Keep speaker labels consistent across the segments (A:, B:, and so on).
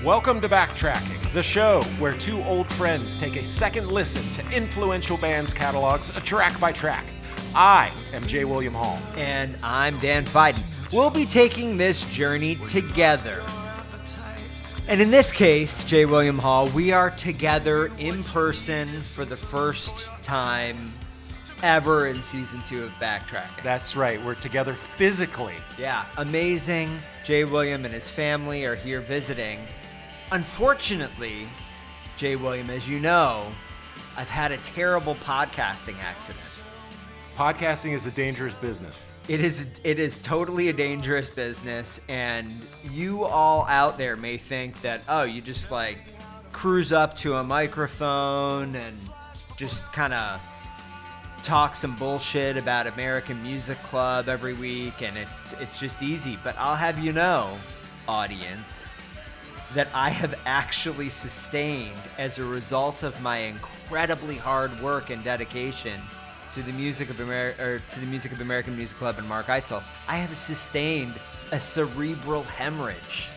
A: Welcome to Backtracking, the show where two old friends take a second listen to influential bands' catalogs, track by track. I am J. William Hall.
B: And I'm Dan Fiden. We'll be taking this journey together. And in this case, J. William Hall, we are together in person for the first time ever in season 2 of Backtracking.
A: That's right, we're together physically.
B: Yeah, amazing. J. William and his family are here visiting. Unfortunately, J. William, as you know, I've had a terrible podcasting accident.
A: Podcasting is a dangerous business.
B: It is totally a dangerous business, and you all out there may think that, oh, you just like cruise up to a microphone and just kind of talk some bullshit about American Music Club every week, and it's just easy. But I'll have you know, audience, that I have actually sustained, as a result of my incredibly hard work and dedication to the music of American Music Club and Mark Eitzel, I have sustained a cerebral hemorrhage.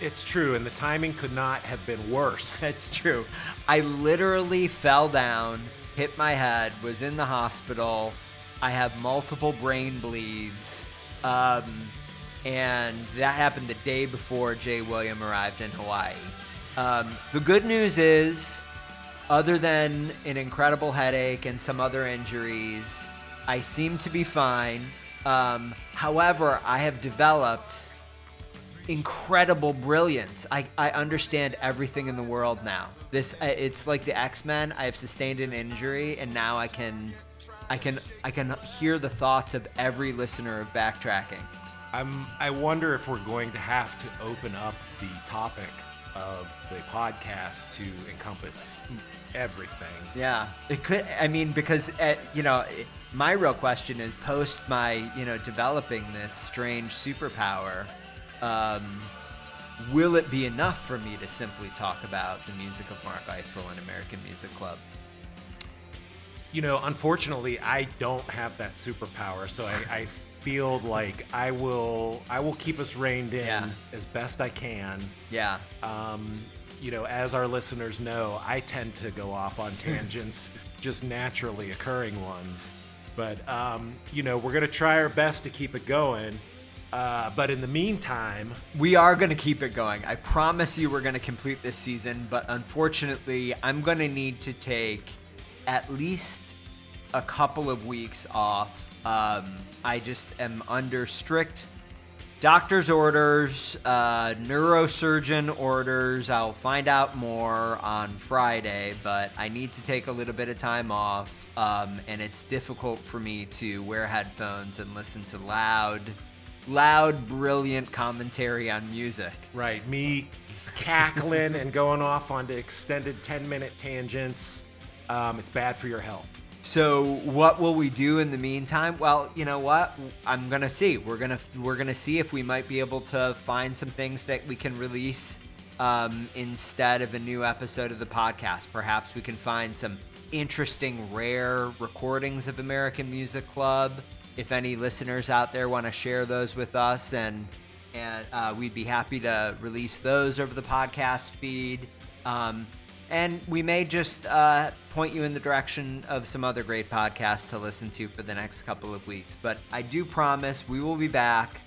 A: It's true, and the timing could not have been worse.
B: That's true. I literally fell down, hit my head, was in the hospital. I have multiple brain bleeds. And that happened the day before J. William arrived in Hawaii. The good news is, other than an incredible headache and some other injuries, I seem to be fine. However, I have developed incredible brilliance. I understand everything in the world now. It's like the X-Men. I have sustained an injury, and now I can hear the thoughts of every listener of Backtracking.
A: I wonder if we're going to have to open up the topic of the podcast to encompass everything.
B: Yeah, it could. I mean, because my real question is, post my developing this strange superpower, will it be enough for me to simply talk about the music of Mark Eitzel and American Music Club?
A: Unfortunately, I don't have that superpower, so I feel like I will keep us reined in as best I can.
B: Yeah.
A: As our listeners know, I tend to go off on tangents, just naturally occurring ones. But we're gonna try our best to keep it going. But in the meantime,
B: we are gonna keep it going. I promise you, we're gonna complete this season. But unfortunately, I'm gonna need to take at least a couple of weeks off. I just am under strict doctor's orders, neurosurgeon orders. I'll find out more on Friday, but I need to take a little bit of time off, and it's difficult for me to wear headphones and listen to loud, brilliant commentary on music.
A: Right, me cackling and going off onto extended 10-minute tangents. It's bad for your health.
B: So what will we do in the meantime? Well, you know what? I'm gonna see. We're gonna see if we might be able to find some things that we can release instead of a new episode of the podcast. Perhaps we can find some interesting, rare recordings of American Music Club. If any listeners out there want to share those with us, and we'd be happy to release those over the podcast feed. And we may just point you in the direction of some other great podcasts to listen to for the next couple of weeks. But I do promise we will be back.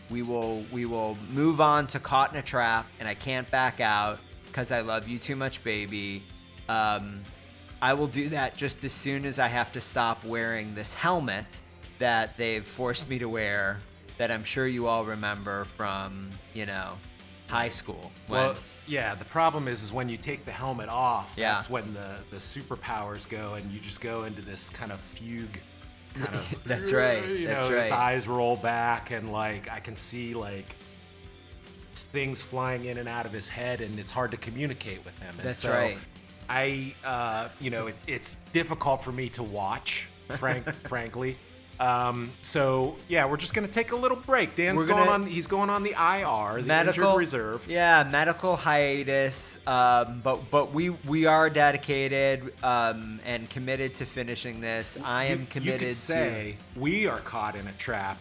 B: We will move on to Caught in a Trap, and I can't back out because I love you too much, baby. I will do that just as soon as I have to stop wearing this helmet that they've forced me to wear, that I'm sure you all remember from, high school.
A: Yeah, the problem is when you take the helmet off,
B: Yeah.
A: That's when the superpowers go, and you just go into this kind of fugue.
B: That's right. That's right.
A: His eyes roll back, and I can see things flying in and out of his head, and it's hard to communicate with him. And
B: That's right.
A: It's difficult for me to watch, frankly. So yeah, we're just gonna take a little break. He's going on the IR, the injured reserve.
B: Yeah, medical hiatus. But we are dedicated and committed to finishing this. I am committed
A: you could say we are caught in a trap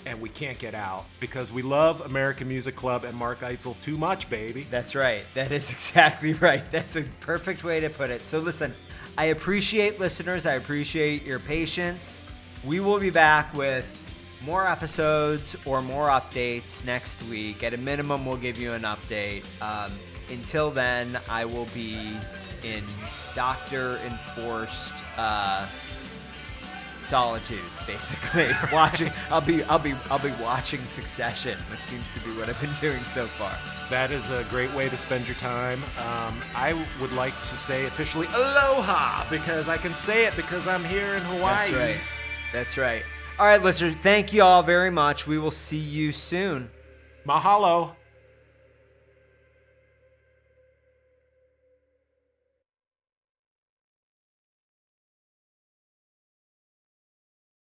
A: and we can't get out because we love American Music Club and Mark Eitzel too much, baby.
B: That's right. That is exactly right. That's a perfect way to put it. So listen, I appreciate listeners. I appreciate your patience. We will be back with more episodes or more updates next week. At a minimum, we'll give you an update. Until then, I will be in doctor-enforced solitude, basically. I'll be watching Succession, which seems to be what I've been doing so far.
A: That is a great way to spend your time. I would like to say officially aloha because I can say it because I'm here in Hawaii.
B: That's right. That's right. All right, listeners, thank you all very much. We will see you soon.
A: Mahalo.